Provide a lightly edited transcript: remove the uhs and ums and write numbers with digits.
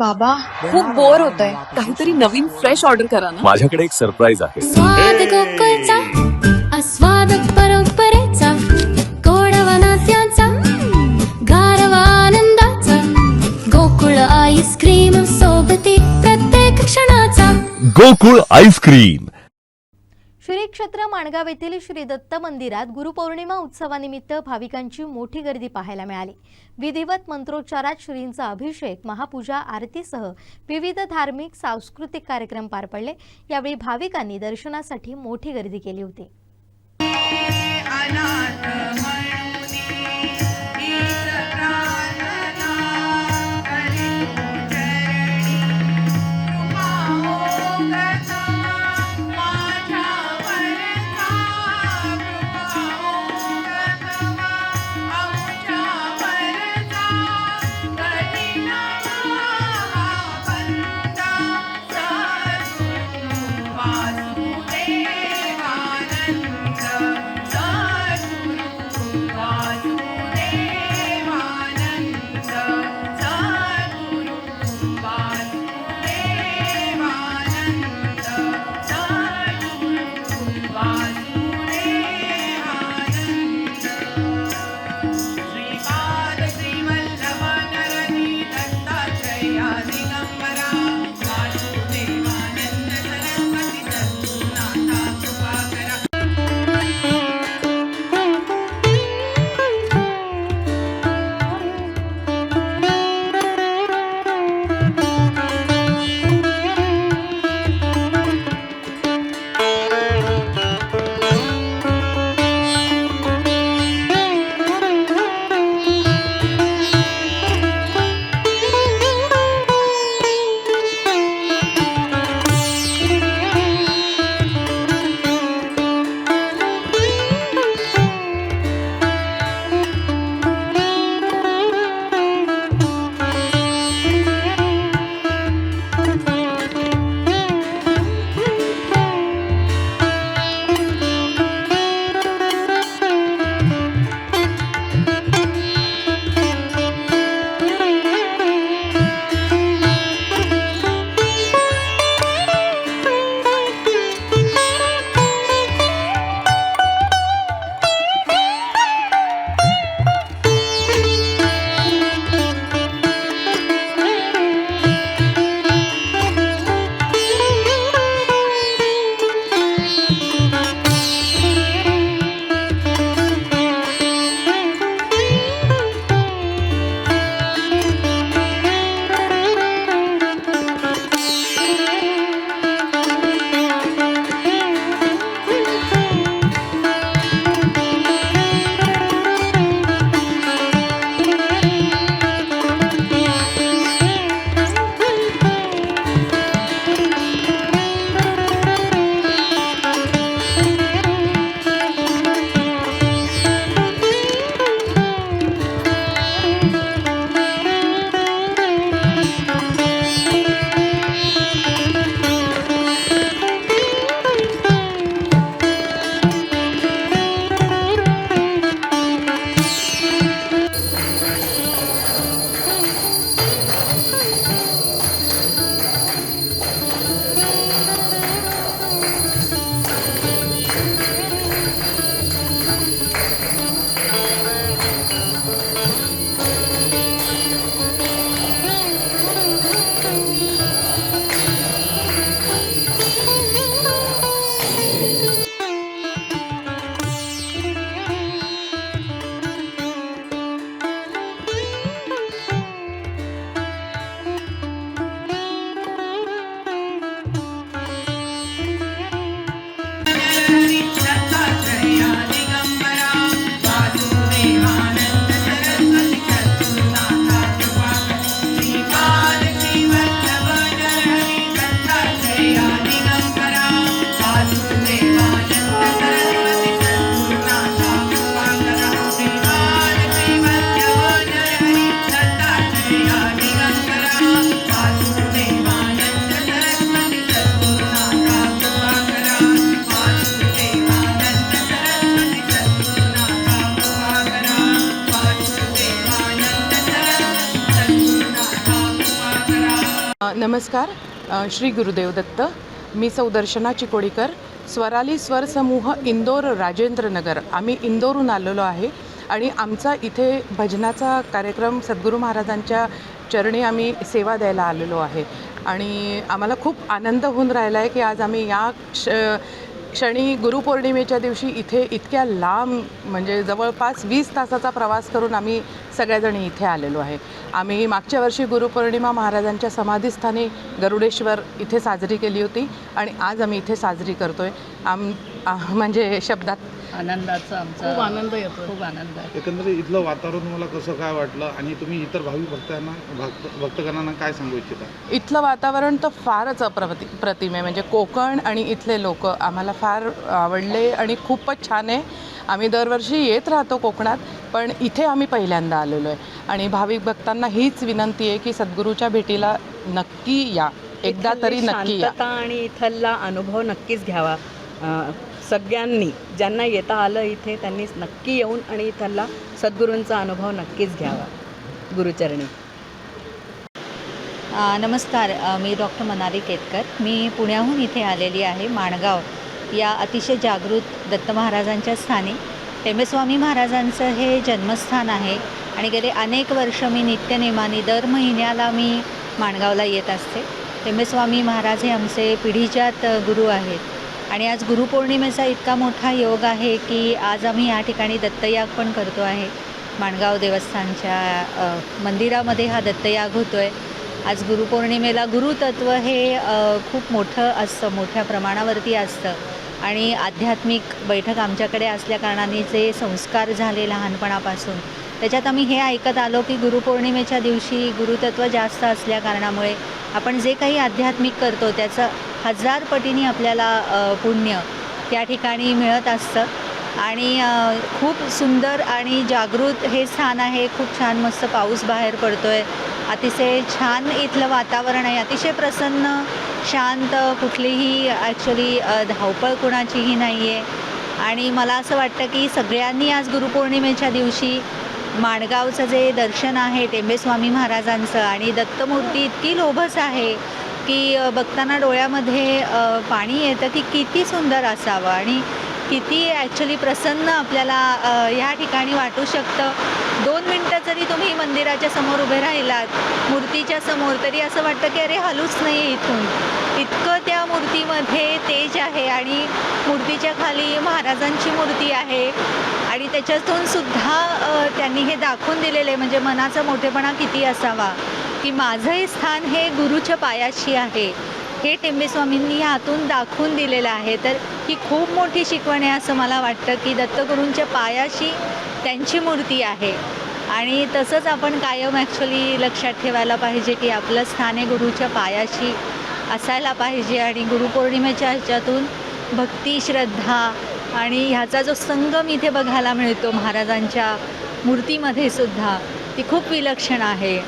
बाबा खूप बोर होतंय, काहीतरी नवीन फ्रेश ऑर्डर करा ना. माझ्याकडे एक सरप्राईज आहे. स्वाद गोकुळचा आस्वाद परंपरेचा गोडवा नात्याचा गारवा आनंदाचा गोकुळ आईस्क्रीम सोबती प्रत्येक क्षणाचा गोकुळ आईस्क्रीम. श्री क्षेत्र माणगाव येथील श्री दत्त मंदिरात गुरुपौर्णिमा उत्सवानिमित्त भाविकांची मोठी गर्दी पाहायला मिळाली. विधिवत मंत्रोच्चारात श्रींचा अभिषेक, महापूजा, आरतीसह विविध धार्मिक सांस्कृतिक कार्यक्रम पार पडले. यावेळी भाविकांनी दर्शनासाठी मोठी गर्दी केली होती. नमस्कार. श्री गुरुदेव दत्त. मी सौदर्शना चिकोडीकर. स्वराली स्वर समूह इंदोर राजेंद्रनगर. आम्ही इंदोरहून आलेलो आहे आणि आमचा इथे भजनाचा कार्यक्रम सद्गुरू महाराजांच्या चरणी आम्ही सेवा द्यायला आलेलो आहे आणि आम्हाला खूप आनंद होऊन राहिला आहे की आज आम्ही या क्षणी गुरुपौर्णिमेच्या दिवशी इथे इतक्या लांब म्हणजे जवळपास 20 तासाचा प्रवास करून आम्ही सगळ्याजणी इथे आलेलो आहे. आम्ही मागच्या वर्षी गुरुपौर्णिमा महाराजांच्या समाधीस्थानी गरुडेश्वर इथे साजरी केली होती आणि आज आम्ही इथे साजरी करतो आहे. म्हणजे शब्दात आनंदाचा आमचा खूप आनंद येतो. खूप आनंद आहे. एकंदरीत इथलं वातावरण तुम्हाला कसं काय वाटलं आणि तुम्ही इतर भाविक भक्तगणांना काय सांगू इच्छिता? इथलं वातावरण तर फारच प्रतिम आहे. म्हणजे कोकण आणि इथले लोक आम्हाला फार आवडले आणि खूपच छान आहे. आम्ही दरवर्षी येत राहतो कोकणात, पण इथे आम्ही पहिल्यांदा आलेलो आहे आणि भाविक भक्तांना हीच विनंती आहे की सद्गुरूच्या भेटीला नक्की या, एकदा तरी नक्की या. शांतता आणि इथला अनुभव नक्कीच घ्यावा. सगळ्यांनी ज्यांना येता आलं इथे त्यांनी नक्की येऊन आणि इथला सद्गुरूंचा अनुभव नक्कीच घ्यावा गुरुचरणी. नमस्कार. मी डॉक्टर मनाली केतकर. मी पुण्याहून इथे आलेली आहे. माणगाव या अतिशय जागृत दत्त महाराजांच्या स्थानी. टेंबेस्वामी महाराजांचं हे जन्मस्थान आहे आणि गेले अनेक वर्ष मी नित्यनेमाने दर महिन्याला मी माणगावला येत असते. टेंबेस्वामी महाराज हे आमचे पिढीजात गुरु आहेत आणि आज गुरुपौर्णिमेचा इतका मोठा योग आहे की आज आम्ही या ठिकाणी दत्तयाग पण करतो आहे. माणगाव देवस्थानच्या मंदिरामध्ये हा दत्तयाग होतो आहे. आज गुरुपौर्णिमेला गुरुतत्व हे खूप मोठं असतं, मोठ्या प्रमाणावरती असतं आणि आध्यात्मिक बैठक आमच्याकडे असल्याकारणाने जे संस्कार झाले लहानपणापासून त्याच्यात आम्ही हे ऐकत आलो की गुरुपौर्णिमेच्या दिवशी गुरुतत्व जास्त असल्याकारणामुळे आपण जे काही आध्यात्मिक करतो त्याचं 1000 पटीने आपल्याला पुण्य त्या ठिकाणी मिळत असतं आणि खूप सुंदर आणि जागृत हे स्थान आहे. खूप छान मस्त पाऊस बाहेर पडतो आहे. अतिशय छान इथलं वातावरण आहे. अतिशय प्रसन्न, शांत, कुठलीही ॲक्च्युली धावपळ कुणाचीही नाही आहे आणि मला असं वाटतं की सगळ्यांनी आज गुरुपौर्णिमेच्या दिवशी माणगावचं जे दर्शन आहे टेंबेस्वामी महाराजांचं आणि दत्तमूर्ती इतकी लोभस आहे की बघताना डोळ्यामध्ये पाणी येतं की किती सुंदर असावं आणि किती ॲक्च्युली प्रसन्न आपल्याला ह्या ठिकाणी वाटू शकतं. 2 मिनटं जरी तुम्ही मंदिराच्या समोर उभे राहिलात मूर्तीच्या समोर तरी असं वाटतं की अरे हलूच नाही इथून. इतकं त्या मूर्तीमध्ये तेज आहे आणि मूर्तीच्या खाली महाराजांची मूर्ती आहे आणि त्याच्यातून सुद्धा त्यांनी हे दाखवून दिलेले म्हणजे मनाचा मोठेपणा किती असावा की माझं हे स्थान हे गुरुच्या पायाशी आहे. हे टेंबेस्वामींनी ह्यातून दाखवून दिलेलं आहे. तर ही खूप मोठी शिकवण आहे असं मला वाटतं की दत्तगुरूंच्या पायाशी त्यांची मूर्ती आहे आणि तसंच आपण कायम ॲक्च्युली लक्षात ठेवायला पाहिजे की आपलं स्थान हे गुरुच्या पायाशी असायला पाहिजे आणि गुरुपौर्णिमेच्या ह्याच्यातून भक्ती, श्रद्धा आणि ह्याचा जो संगम इथे बघायला मिळतो महाराजांच्या मूर्तीमध्ये सुद्धा ती खूप विलक्षण आहे.